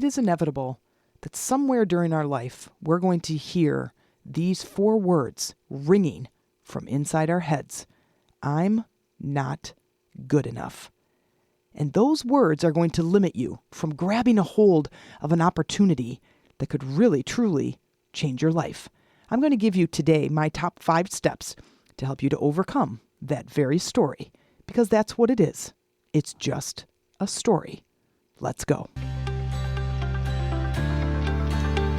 it is inevitable that somewhere during our life, we're going to hear these 4 words ringing from inside our heads. I'm not good enough. And those words are going to limit you from grabbing a hold of an opportunity that could really, truly change your life. I'm going to give you today my top 5 steps to help you to overcome that very story, because that's what it is. It's just a story. Let's go.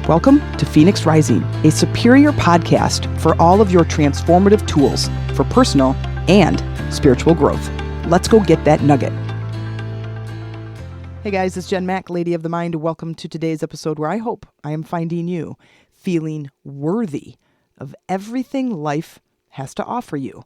Welcome to Phoenix Rising, a superior podcast for all of your transformative tools for personal and spiritual growth. Let's go get that nugget. Hey guys, it's Jen Mack, Lady of the Mind. Welcome to today's episode where I hope I am finding you feeling worthy of everything life has to offer you.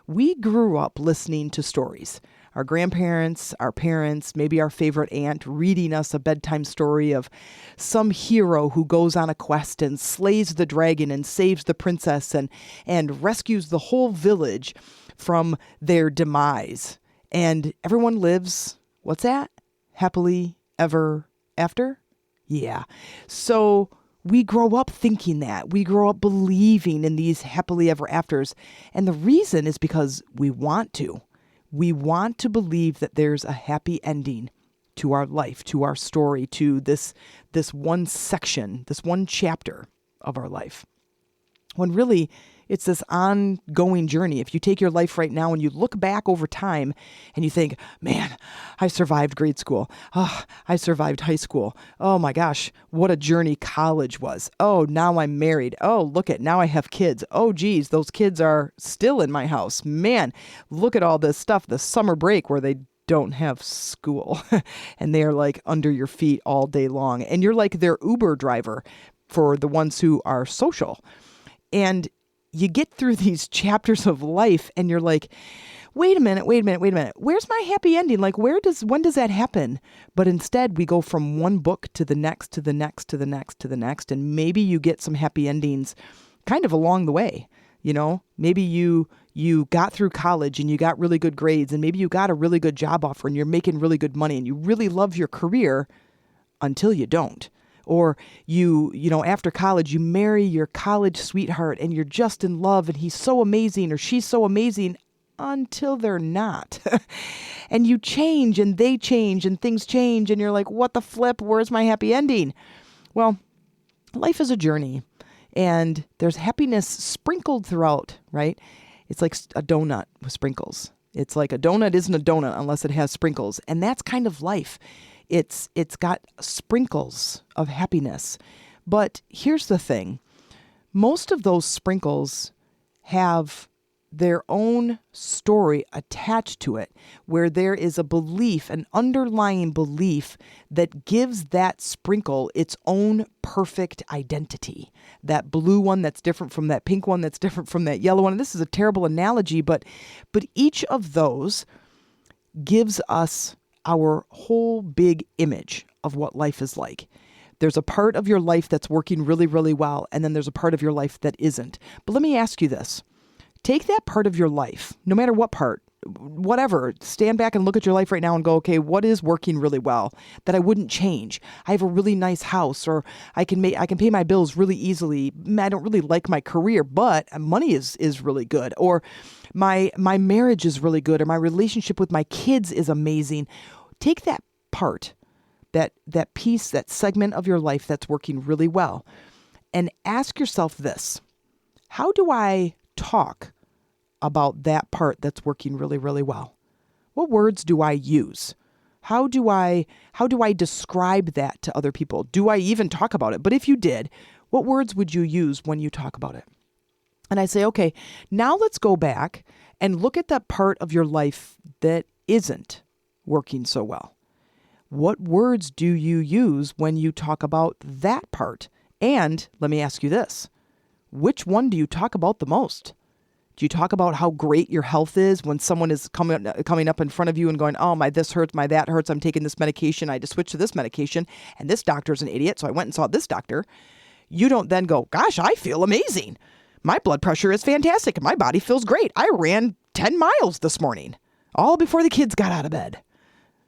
We grew up listening to stories. Our grandparents, our parents, maybe our favorite aunt reading us a bedtime story of some hero who goes on a quest and slays the dragon and saves the princess and rescues the whole village from their demise. And everyone lives, what's that? Happily ever after? Yeah. So we grow up thinking that. We grow up believing in these happily ever afters. And the reason is because we want to. We want to believe that there's a happy ending to our life, to our story, to this one section, this one chapter of our life. When really, it's this ongoing journey. If you take your life right now and you look back over time and you think, man, I survived grade school. Oh, I survived high school. Oh my gosh, what a journey college was. Oh, now I'm married. Oh, look at, now I have kids. Oh, geez, those kids are still in my house. Man, look at all this stuff, the summer break where they don't have school and they're like under your feet all day long. And you're like their Uber driver for the ones who are social. And you get through these chapters of life and you're like, wait a minute. Where's my happy ending? Like, when does that happen? But instead we go from one book to the next, to the next, to the next, to the next. And maybe you get some happy endings kind of along the way. You know, maybe you got through college and you got really good grades and maybe you got a really good job offer and you're making really good money and you really love your career until you don't. Or you know, after college, you marry your college sweetheart and you're just in love and he's so amazing or she's so amazing until they're not. And you change and they change and things change and you're like, what the flip? Where's my happy ending? Well, life is a journey and there's happiness sprinkled throughout, right? It's like a donut with sprinkles. It's like a donut isn't a donut unless it has sprinkles. And that's kind of life. It's got sprinkles of happiness. But here's the thing. Most of those sprinkles have their own story attached to it, where there is a belief, an underlying belief that gives that sprinkle its own perfect identity. That blue one that's different from that pink one that's different from that yellow one. And this is a terrible analogy, but each of those gives us our whole big image of what life is like. There's a part of your life that's working really, really well, and then there's a part of your life that isn't. But let me ask you this. Take that part of your life, no matter what part, whatever, stand back and look at your life right now and go, okay, what is working really well that I wouldn't change? I have a really nice house, or I can pay my bills really easily. I don't really like my career, but money is really good. Or my marriage is really good, or my relationship with my kids is amazing. Take that part, that piece, that segment of your life that's working really well, and ask yourself this. How do I talk about that part that's working really, really well? What words do I use? How do I describe that to other people? Do I even talk about it? But if you did, what words would you use when you talk about it? And I say, okay, now let's go back and look at that part of your life that isn't working so well. What words do you use when you talk about that part? And let me ask you this. Which one do you talk about the most? Do you talk about how great your health is when someone is coming up in front of you and going, oh, my this hurts, my that hurts, I'm taking this medication, I had to switch to this medication, and this doctor's an idiot, so I went and saw this doctor. You don't then go, gosh, I feel amazing. My blood pressure is fantastic. My body feels great. I ran 10 miles this morning, all before the kids got out of bed.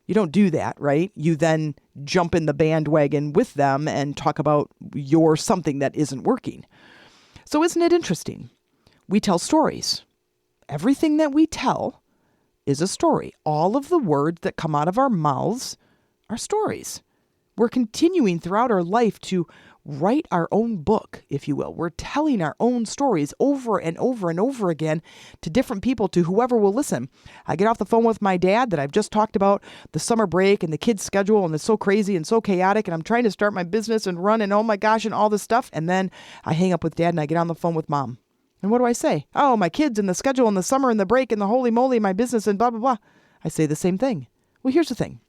You don't do that, right? You then jump in the bandwagon with them and talk about your something that isn't working. So isn't it interesting? We tell stories. Everything that we tell is a story. All of the words that come out of our mouths are stories. We're continuing throughout our life to write our own book, if you will. We're telling our own stories over and over and over again to different people, to whoever will listen. I get off the phone with my dad that I've just talked about the summer break and the kids' schedule, and it's so crazy and so chaotic, and I'm trying to start my business and run and oh my gosh and all this stuff. And then I hang up with dad and I get on the phone with mom. And what do I say? Oh, my kids and the schedule and the summer and the break and the holy moly, my business and blah, blah, blah. I say the same thing. Well, here's the thing.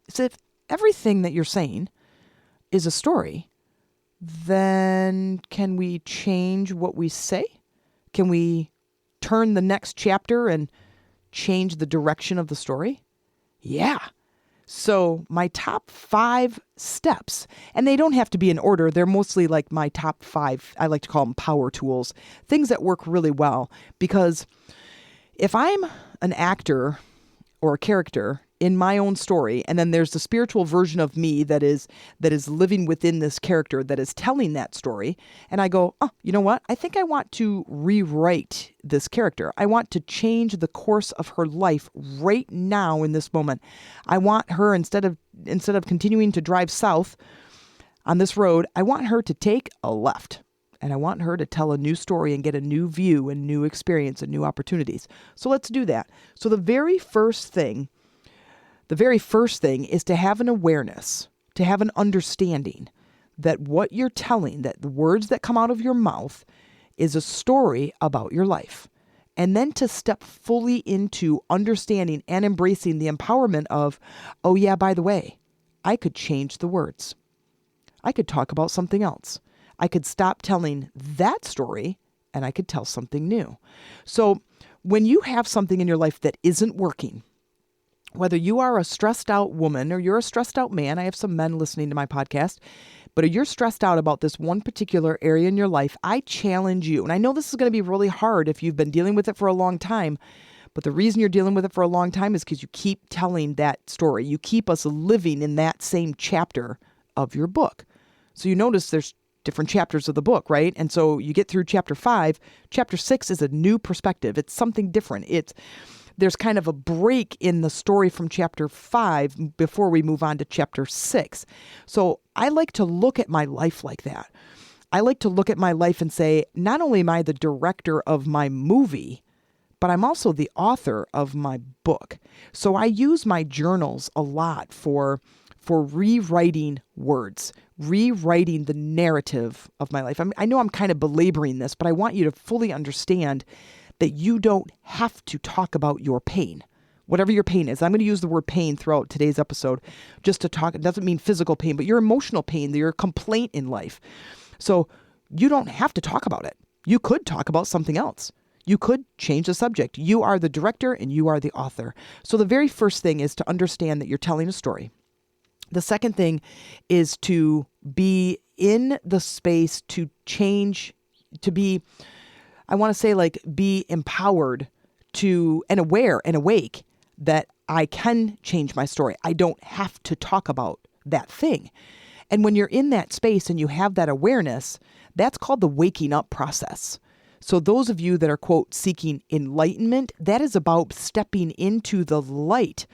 So if everything that you're saying is a story, then can we change what we say? Can we turn the next chapter and change the direction of the story? Yeah. So my top 5 steps, and they don't have to be in order. They're mostly like my top 5, I like to call them power tools, things that work really well. Because if I'm an actor or a character in my own story, and then there's the spiritual version of me that is living within this character that is telling that story, and I go, oh, you know what? I think I want to rewrite this character. I want to change the course of her life right now in this moment. I want her, instead of continuing to drive south on this road, I want her to take a left. And I want her to tell a new story and get a new view and new experience and new opportunities. So let's do that. So the very first thing is to have an awareness, to have an understanding that what you're telling, that the words that come out of your mouth is a story about your life. And then to step fully into understanding and embracing the empowerment of, oh yeah, by the way, I could change the words. I could talk about something else. I could stop telling that story and I could tell something new. So when you have something in your life that isn't working, whether you are a stressed out woman or you're a stressed out man, I have some men listening to my podcast, but you're stressed out about this one particular area in your life, I challenge you. And I know this is going to be really hard if you've been dealing with it for a long time, but the reason you're dealing with it for a long time is because you keep telling that story. You keep us living in that same chapter of your book. So you notice there's different chapters of the book, right? And so you get through chapter 5, chapter 6 is a new perspective. It's something different. There's kind of a break in the story from chapter 5 before we move on to chapter 6. So I like to look at my life like that. I like to look at my life and say, not only am I the director of my movie, but I'm also the author of my book. So I use my journals a lot for rewriting words, rewriting the narrative of my life. I know I'm kind of belaboring this, but I want you to fully understand that you don't have to talk about your pain, whatever your pain is. I'm going to use the word pain throughout today's episode just to talk. It doesn't mean physical pain, but your emotional pain, your complaint in life. So you don't have to talk about it. You could talk about something else. You could change the subject. You are the director and you are the author. So the very first thing is to understand that you're telling a story. The second thing is to be in the space to change, to be, I want to say like be empowered to and aware and awake that I can change my story. I don't have to talk about that thing. And when you're in that space and you have that awareness, that's called the waking up process. So those of you that are, quote, seeking enlightenment, that is about stepping into the light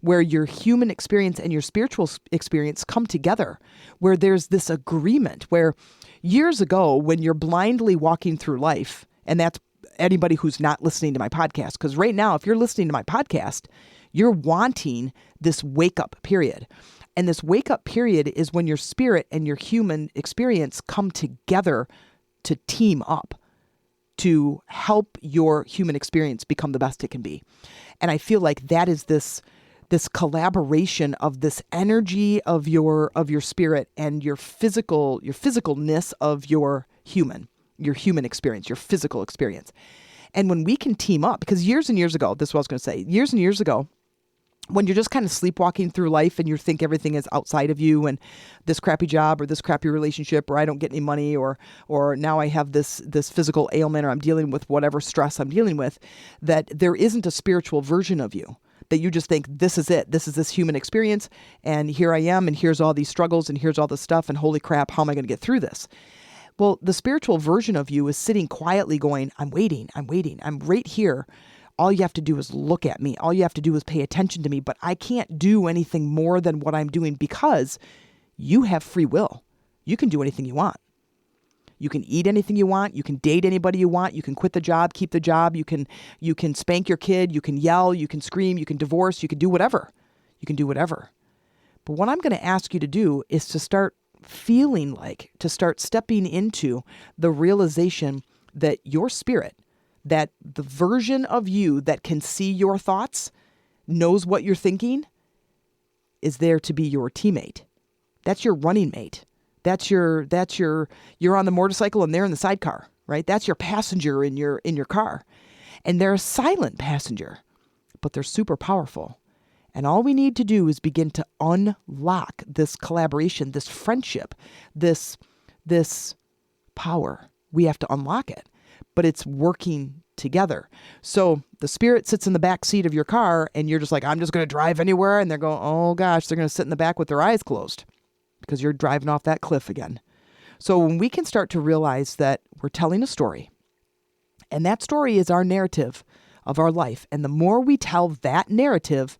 where your human experience and your spiritual experience come together, where there's this agreement, where years ago when you're blindly walking through life, and that's anybody who's not listening to my podcast, because right now, if you're listening to my podcast, you're wanting this wake-up period. And this wake-up period is when your spirit and your human experience come together to team up to help your human experience become the best it can be. And I feel like that is this collaboration of this energy of your spirit and your physicalness of your human experience, your physical experience. And when we can team up, because years and years ago, this is what I was going to say, years and years ago, when you're just kind of sleepwalking through life and you think everything is outside of you and this crappy job or this crappy relationship or I don't get any money or now I have this physical ailment or I'm dealing with whatever stress I'm dealing with, that there isn't a spiritual version of you. that you just think this is it. This is this human experience. And here I am. And here's all these struggles and here's all this stuff. And holy crap, how am I going to get through this? Well, the spiritual version of you is sitting quietly going, I'm waiting. I'm right here. All you have to do is look at me. All you have to do is pay attention to me. But I can't do anything more than what I'm doing because you have free will. You can do anything you want. You can eat anything you want. You can date anybody you want. You can quit the job, keep the job. You can spank your kid. You can yell. You can scream. You can divorce. You can do whatever. You can do whatever. But what I'm going to ask you to do is to start feeling like, to start stepping into the realization that your spirit, that the version of you that can see your thoughts, knows what you're thinking, is there to be your teammate. That's your running mate. You're on the motorcycle and they're in the sidecar, right? That's your passenger in your car. And they're a silent passenger, but they're super powerful. And all we need to do is begin to unlock this collaboration, this friendship, this power. We have to unlock it, but it's working together. So the spirit sits in the back seat of your car and you're just like, I'm just going to drive anywhere. And they're going, oh gosh, they're going to sit in the back with their eyes closed because you're driving off that cliff again. So when we can start to realize that we're telling a story, and that story is our narrative of our life. And the more we tell that narrative,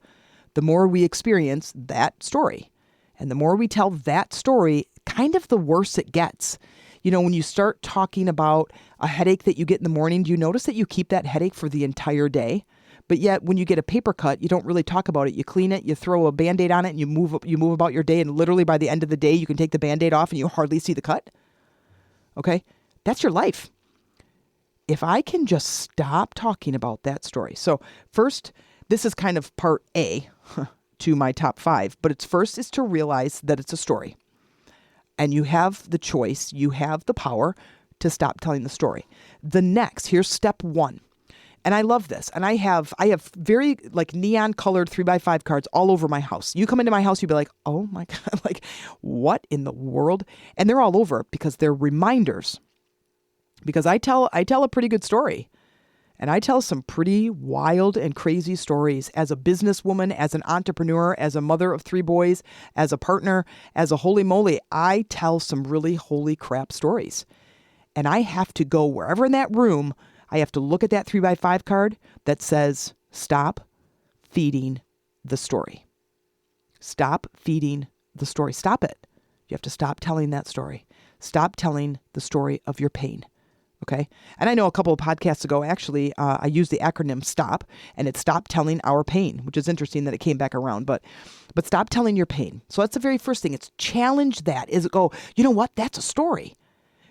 the more we experience that story. And the more we tell that story, kind of the worse it gets. You know, when you start talking about a headache that you get in the morning, do you notice that you keep that headache for the entire day? But yet when you get a paper cut, you don't really talk about it. You clean it, you throw a Band-Aid on it, and you move about your day. And literally by the end of the day, you can take the Band-Aid off and you hardly see the cut. Okay? That's your life. If I can just stop talking about that story. So first, this is kind of part A to my top 5. But it's first is to realize that it's a story. And you have the choice, you have the power to stop telling the story. The next, here's step 1. And I love this. And I have very like neon colored 3x5 cards all over my house. You come into my house, you'd be like, oh my God, like what in the world? And they're all over because they're reminders. Because I tell a pretty good story. And I tell some pretty wild and crazy stories as a businesswoman, as an entrepreneur, as a mother of 3 boys, as a partner, as a holy moly. I tell some really holy crap stories. And I have to go wherever in that room, I have to look at that 3x5 card that says, stop feeding the story. Stop feeding the story. Stop it. You have to stop telling that story. Stop telling the story of your pain. Okay. And I know a couple of podcasts ago, actually, I used the acronym STOP, and it's stop telling our pain, which is interesting that it came back around, but stop telling your pain. So that's the very first thing. It's challenge that is go, you know what? That's a story.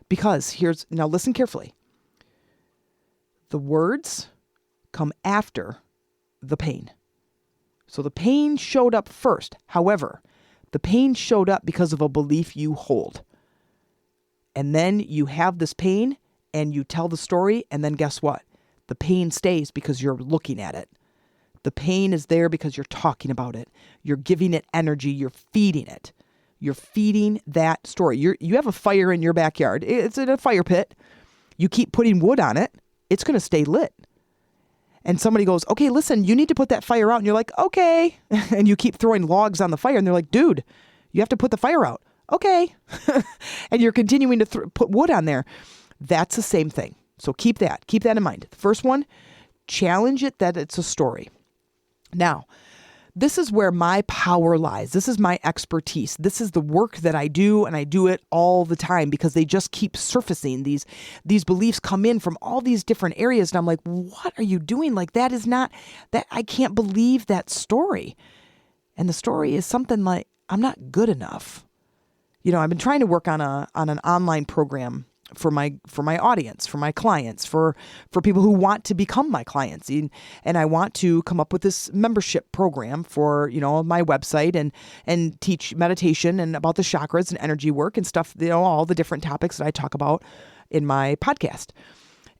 Because now listen carefully. The words come after the pain. So the pain showed up first. However, the pain showed up because of a belief you hold. And then you have this pain and you tell the story, and then guess what? The pain stays because you're looking at it. The pain is there because you're talking about it. You're giving it energy. You're feeding it. You're feeding that story. You have a fire in your backyard. It's in a fire pit. You keep putting wood on it. It's going to stay lit. And somebody goes, okay, listen, you need to put that fire out. And you're like, okay. And you keep throwing logs on the fire. And they're like, dude, you have to put the fire out. Okay. And you're continuing to put wood on there. That's the same thing. So keep that in mind. The first one, challenge it that it's a story. Now, this is where my power lies. This is my expertise. This is the work that I do, and I do it all the time because they just keep surfacing. These beliefs come in from all these different areas, and I'm like, what are you doing? Like, that is not, that I can't believe that story. And the story is something like, I'm not good enough. You know, I've been trying to work on an online program for my audience, for my clients, for people who want to become my clients. And I want to come up with this membership program for, you know, my website and teach meditation and about the chakras and energy work and stuff, you know, all the different topics that I talk about in my podcast.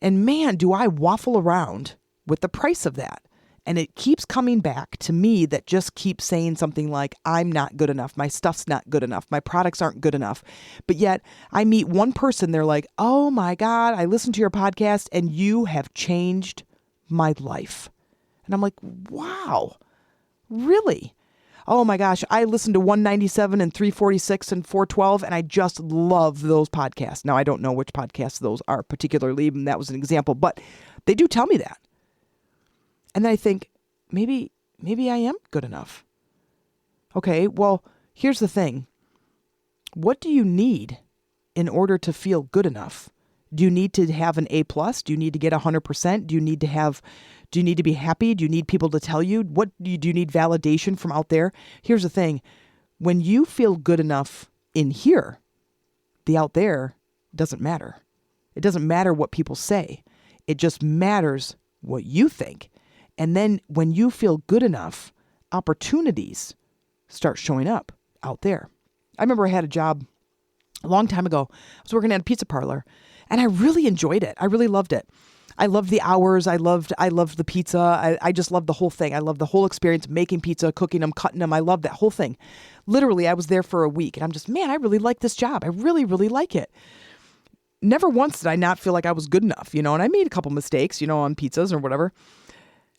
And man, do I waffle around with the price of that. And it keeps coming back to me that just keeps saying something like, I'm not good enough. My stuff's not good enough. My products aren't good enough. But yet I meet one person, they're like, oh my God, I listened to your podcast and you have changed my life. And I'm like, wow, Really? Oh my gosh, I listened to 197 and 346 and 412, and I just love those podcasts. Now, I don't know which podcasts those are particularly, and that was an example, but they do tell me that. And then I think, maybe I am good enough. Okay, well, here's the thing. What do you need in order to feel good enough? Do you need to have an A+? Do you need to get 100%? Do you need to be happy? Do you need people to tell you? Do you need validation from out there? Here's the thing. When you feel good enough in here, the out there doesn't matter. It doesn't matter what people say. It just matters what you think. And then when you feel good enough, opportunities start showing up out there. I remember I had a job a long time ago. I was working at a pizza parlor, and I really enjoyed it. I really loved it. I loved the hours. I loved the pizza. I just loved the whole thing. I loved the whole experience, making pizza, cooking them, cutting them. I loved that whole thing. Literally, I was there for a week, and I'm just, man, I really like this job. I really, really like it. Never once did I not feel like I was good enough, and I made a couple mistakes, on pizzas or whatever.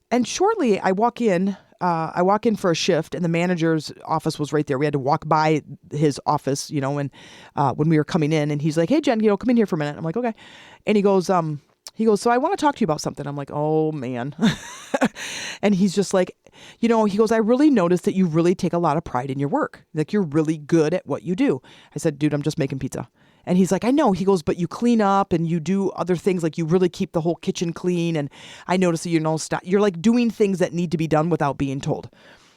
And shortly I walk in for a shift, and the manager's office was right there. We had to walk by his office, and when we were coming in, and he's like, "Hey, Jen, come in here for a minute." I'm like, "Okay." And he goes, "So I want to talk to you about something." I'm like, "Oh man." And he's just like, he goes, "I really noticed that you really take a lot of pride in your work. Like, you're really good at what you do." I said, "Dude, I'm just making pizza." And he's like, "I know." He goes, "But you clean up and you do other things. Like, you really keep the whole kitchen clean. And I notice that you're like doing things that need to be done without being told."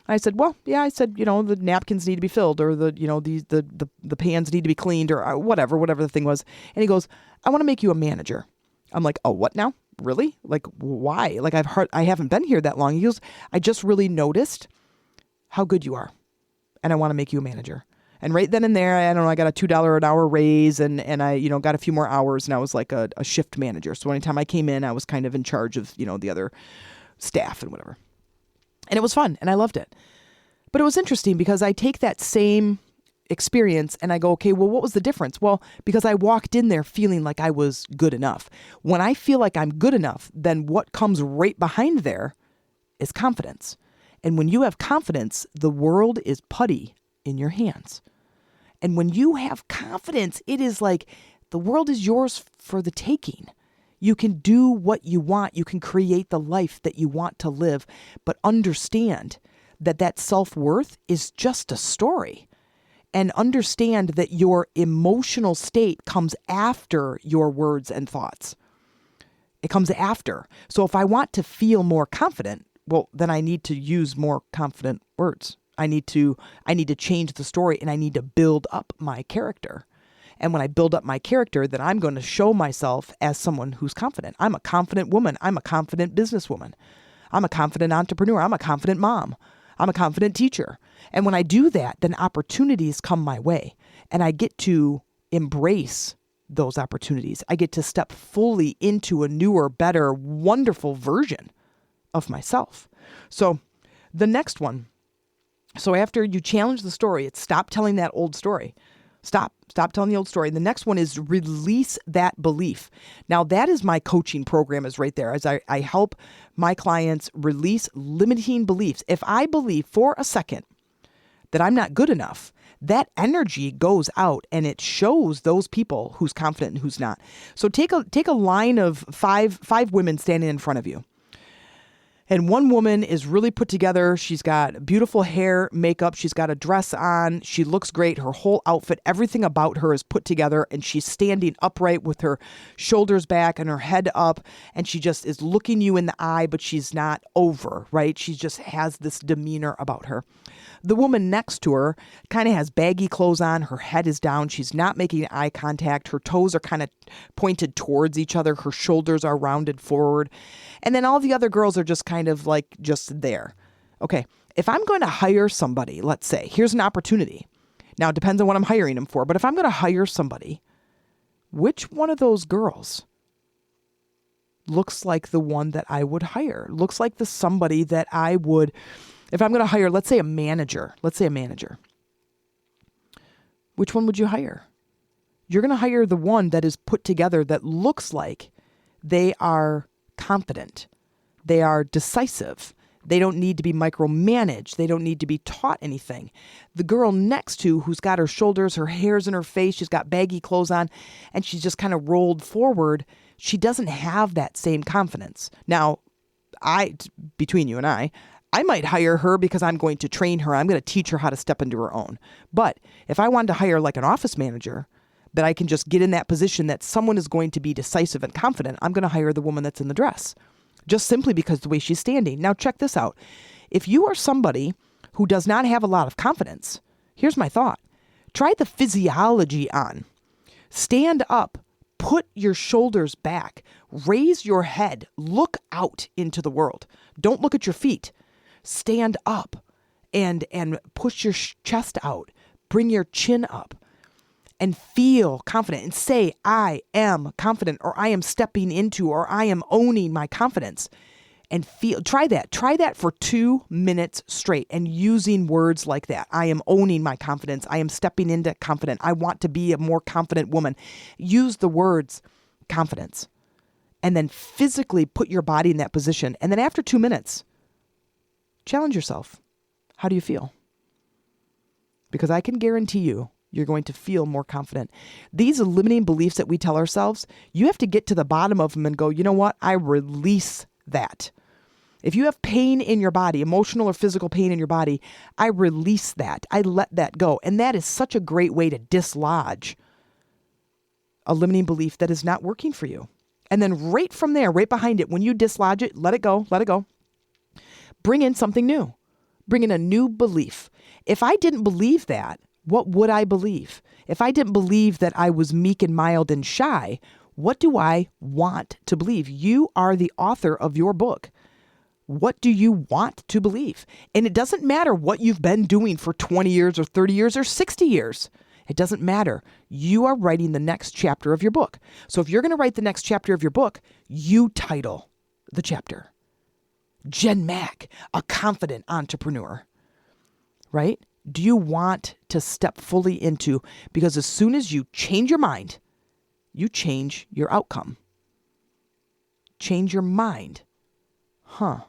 I said, "Well, yeah." I said, "The napkins need to be filled, or the pans need to be cleaned, or whatever the thing was." And he goes, "I want to make you a manager." I'm like, "Oh, what now? Really? Like, why? Like, I haven't been here that long." He goes, "I just really noticed how good you are, and I want to make you a manager." And right then and there, I don't know, I got a $2 an hour raise, and I, got a few more hours, and I was like a shift manager. So anytime I came in, I was kind of in charge of, the other staff and whatever. And it was fun, and I loved it. But it was interesting because I take that same experience and I go, okay, well, what was the difference? Well, because I walked in there feeling like I was good enough. When I feel like I'm good enough, then what comes right behind there is confidence. And when you have confidence, the world is putty in your hands. And when you have confidence, it is like the world is yours for the taking. You can do what you want. You can create the life that you want to live, but understand that self-worth is just a story. And understand that your emotional state comes after your words and thoughts. It comes after. So if I want to feel more confident, well, then I need to use more confident words. I need to change the story, and I need to build up my character. And when I build up my character, then I'm going to show myself as someone who's confident. I'm a confident woman. I'm a confident businesswoman. I'm a confident entrepreneur. I'm a confident mom. I'm a confident teacher. And when I do that, then opportunities come my way, and I get to embrace those opportunities. I get to step fully into a newer, better, wonderful version of myself. So the next one. So after you challenge the story, it's stop telling that old story. Stop telling the old story. The next one is release that belief. Now that is my coaching program is right there as I help my clients release limiting beliefs. If I believe for a second that I'm not good enough, that energy goes out and it shows those people who's confident and who's not. So take a line of five women standing in front of you. And one woman is really put together. She's got beautiful hair, makeup. She's got a dress on. She looks great. Her whole outfit, everything about her is put together. And she's standing upright with her shoulders back and her head up. And she just is looking you in the eye, but she's not over, right? She just has this demeanor about her. The woman next to her kind of has baggy clothes on. Her head is down. She's not making eye contact. Her toes are kind of pointed towards each other. Her shoulders are rounded forward. And then all the other girls are just kind of like just there. Okay, if I'm going to hire somebody, let's say, here's an opportunity. Now, it depends on what I'm hiring them for. But if I'm going to hire somebody, which one of those girls looks like the one that I would hire? Looks like the somebody that I would... If I'm going to hire, let's say a manager. Which one would you hire? You're going to hire the one that is put together that looks like they are confident. They are decisive. They don't need to be micromanaged. They don't need to be taught anything. The girl next to, who's got her shoulders, her hair's in her face, she's got baggy clothes on, and she's just kind of rolled forward, she doesn't have that same confidence. Now, between you and I might hire her because I'm going to train her. I'm going to teach her how to step into her own. But if I wanted to hire like an office manager, that I can just get in that position that someone is going to be decisive and confident, I'm going to hire the woman that's in the dress, just simply because the way she's standing. Now, check this out. If you are somebody who does not have a lot of confidence, here's my thought. Try the physiology on. Stand up, put your shoulders back, raise your head, look out into the world. Don't look at your feet. Stand up and push your chest out. Bring your chin up. And feel confident and say, I am confident, or I am stepping into, or I am owning my confidence. And try that for 2 minutes straight, and using words like that. I am owning my confidence. I am stepping into confident. I want to be a more confident woman. Use the words confidence, and then physically put your body in that position. And then after 2 minutes, challenge yourself. How do you feel? Because I can guarantee you're going to feel more confident. These limiting beliefs that we tell ourselves, you have to get to the bottom of them and go, you know what? I release that. If you have pain in your body, emotional or physical pain in your body, I release that. I let that go. And that is such a great way to dislodge a limiting belief that is not working for you. And then right from there, right behind it, when you dislodge it, let it go. Bring in something new. Bring in a new belief. If I didn't believe that, what would I believe? If I didn't believe that I was meek and mild and shy, what do I want to believe? You are the author of your book. What do you want to believe? And it doesn't matter what you've been doing for 20 years or 30 years or 60 years. It doesn't matter. You are writing the next chapter of your book. So if you're going to write the next chapter of your book, you title the chapter Jen Mack, a confident entrepreneur, right? Do you want to step fully into, because as soon as you change your mind, you change your outcome. Change your mind. I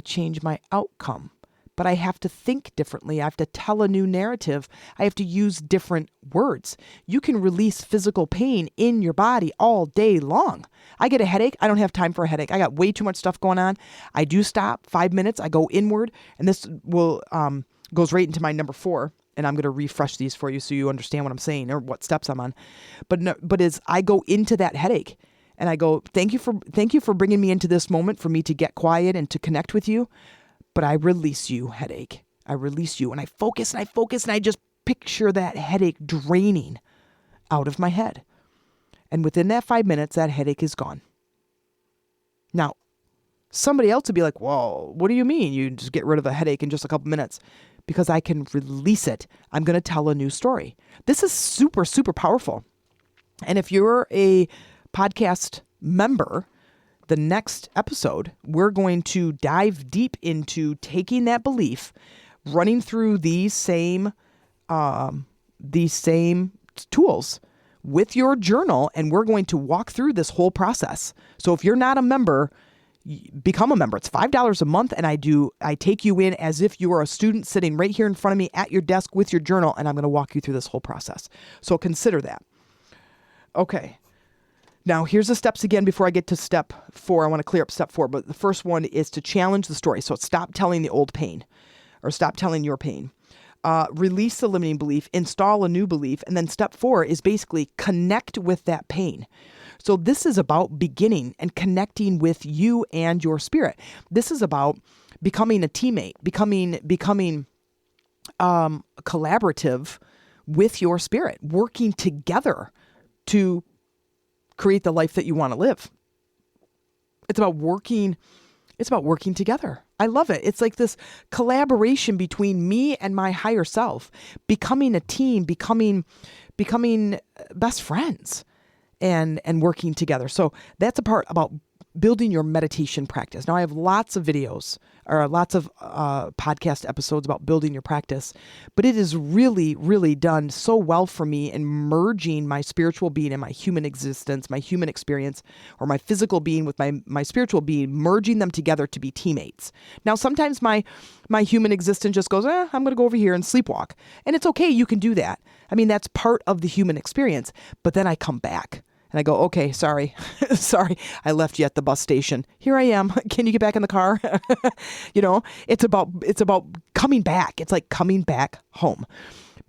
change my outcome, but I have to think differently. I have to tell a new narrative. I have to use different words. You can release physical pain in your body all day long. I get a headache. I don't have time for a headache. I got way too much stuff going on. I do stop 5 minutes. I go inward, and this will, goes right into my number 4, and I'm going to refresh these for you so you understand what I'm saying or what steps I'm on. But as I go into that headache and I go, thank you for bringing me into this moment for me to get quiet and to connect with you. But I release you, headache. I release you, and I focus and I just picture that headache draining out of my head. And within that 5 minutes, that headache is gone. Now, somebody else would be like, well, what do you mean? You just get rid of a headache in just a couple minutes? Because I can release it. I'm going to tell a new story. This is super, super powerful. And if you're a podcast member, the next episode, we're going to dive deep into taking that belief, running through these same tools with your journal, and we're going to walk through this whole process. So if you're not a member, become a member. It's $5 a month, and I take you in as if you are a student sitting right here in front of me at your desk with your journal, and I'm going to walk you through this whole process. So consider that. Okay. Now, here's the steps again before I get to step 4. I want to clear up step 4, but the first one is to challenge the story. So stop telling the old pain, or stop telling your pain. Release the limiting belief, install a new belief, and then step 4 is basically connect with that pain. So this is about beginning and connecting with you and your spirit. This is about becoming a teammate, becoming collaborative with your spirit, working together to create the life that you want to live. It's about working together. I love it. It's like this collaboration between me and my higher self, becoming a team, becoming best friends and working together. So that's a part about building your meditation practice. Now I have lots of videos or lots of podcast episodes about building your practice, but it is really, really done so well for me in merging my spiritual being and my human existence, my human experience, or my physical being with my spiritual being, merging them together to be teammates. Now, sometimes my human existence just goes, I'm going to go over here and sleepwalk. And it's okay. You can do that. I mean, that's part of the human experience. But then I come back. And I go, okay, sorry, I left you at the bus station. Here I am. Can you get back in the car? It's about coming back. It's like coming back home,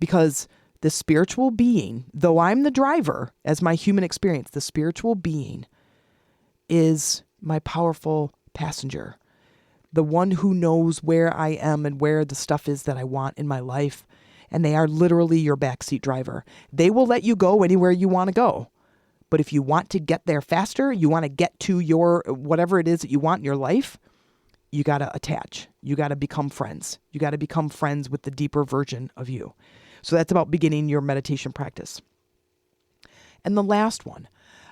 because the spiritual being, though I'm the driver as my human experience, the spiritual being is my powerful passenger, the one who knows where I am and where the stuff is that I want in my life. And they are literally your backseat driver. They will let you go anywhere you want to go. But if you want to get there faster, you want to get to your whatever it is that you want in your life, you got to attach. You got to become friends. You got to become friends with the deeper version of you. So that's about beginning your meditation practice. And the last one,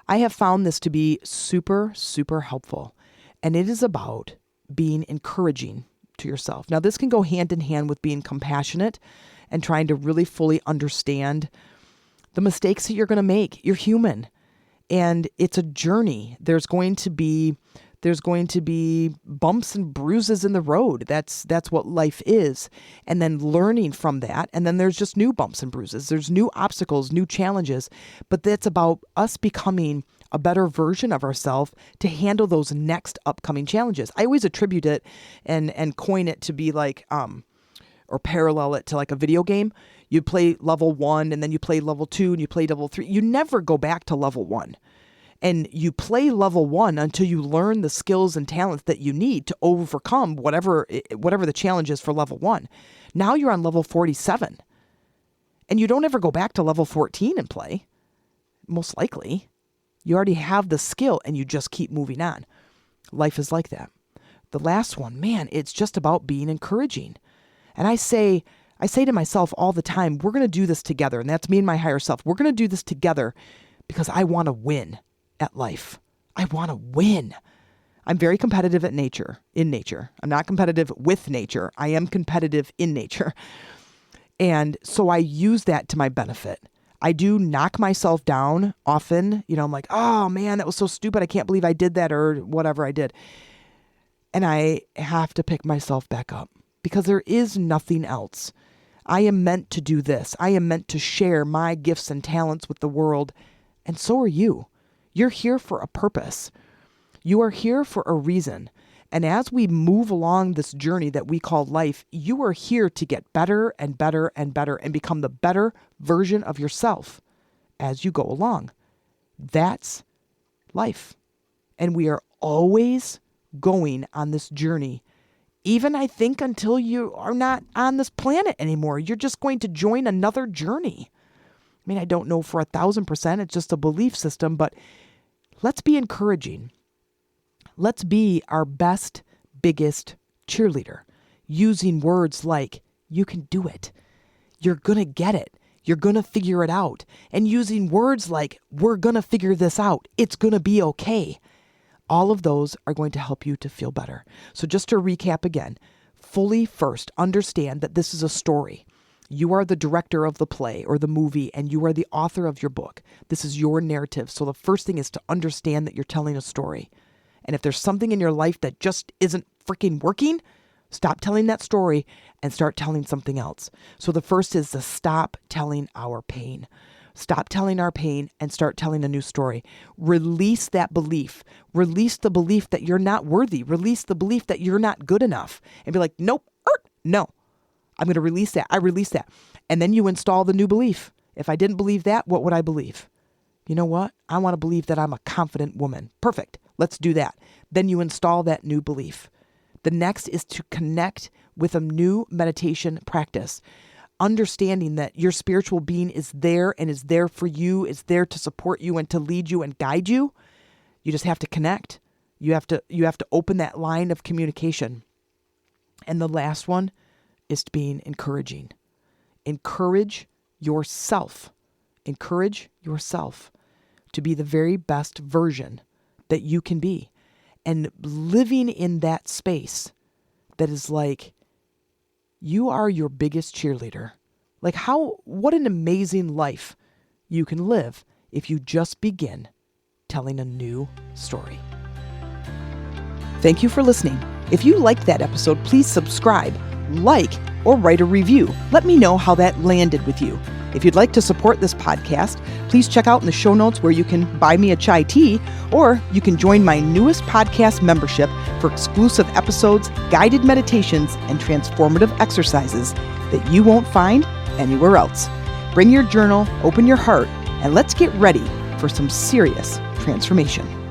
I have found this to be super, super helpful. And it is about being encouraging to yourself. Now, this can go hand in hand with being compassionate and trying to really fully understand the mistakes that you're going to make. You're human. And it's a journey. There's going to be bumps and bruises in the road. That's what life is. And then learning from that. And then there's just new bumps and bruises. There's new obstacles, new challenges. But that's about us becoming a better version of ourselves to handle those next upcoming challenges. I always attribute it and coin it to be like, or parallel it to like a video game. You play level 1 and then you play level 2 and you play level 3. You never go back to level 1. And you play level 1 until you learn the skills and talents that you need to overcome whatever the challenge is for level 1. Now you're on level 47. And you don't ever go back to level 14 and play. Most likely. You already have the skill and you just keep moving on. Life is like that. The last one, man, it's just about being encouraging. And I say to myself all the time, we're going to do this together. And that's me and my higher self. We're going to do this together because I want to win at life. I want to win. I'm very competitive in nature. I'm not competitive with nature. I am competitive in nature. And so I use that to my benefit. I do knock myself down often. I'm like, oh man, that was so stupid. I can't believe I did that or whatever I did. And I have to pick myself back up because there is nothing else. I am meant to do this. I am meant to share my gifts and talents with the world. And so are you. You're here for a purpose. You are here for a reason. And as we move along this journey that we call life, you are here to get better and better and better and become the better version of yourself as you go along. That's life. And we are always going on this journey. Even I think until you are not on this planet anymore, you're just going to join another journey. I mean, I don't know for 1,000%. It's just a belief system, but let's be encouraging. Let's be our best, biggest cheerleader, using words like, you can do it. You're going to get it. You're going to figure it out. And using words like, we're going to figure this out. It's going to be okay. All of those are going to help you to feel better. So just to recap again, fully first understand that this is a story. You are the director of the play or the movie, and you are the author of your book. This is your narrative. So the first thing is to understand that you're telling a story. And if there's something in your life that just isn't freaking working, stop telling that story and start telling something else. So the first is to stop telling our pain. Stop telling our pain and start telling a new story. Release that belief. Release the belief that you're not worthy. Release the belief that you're not good enough. And be like, nope, no. I'm going to release that. I release that. And then you install the new belief. If I didn't believe that, what would I believe? You know what? I want to believe that I'm a confident woman. Perfect. Let's do that. Then you install that new belief. The next is to connect with a new meditation practice. Understanding that your spiritual being is there and is there for you, is there to support you and to lead you and guide you. You just have to connect. You have to open that line of communication. And the last one is being encouraging. Encourage yourself. Encourage yourself to be the very best version that you can be. and living in that space that is like, you are your biggest cheerleader. Like what an amazing life you can live if you just begin telling a new story. Thank you for listening. If you liked that episode, please subscribe, like, or write a review. Let me know how that landed with you. If you'd like to support this podcast, please check out in the show notes where you can buy me a chai tea, or you can join my newest podcast membership for exclusive episodes, guided meditations, and transformative exercises that you won't find anywhere else. Bring your journal, open your heart, and let's get ready for some serious transformation.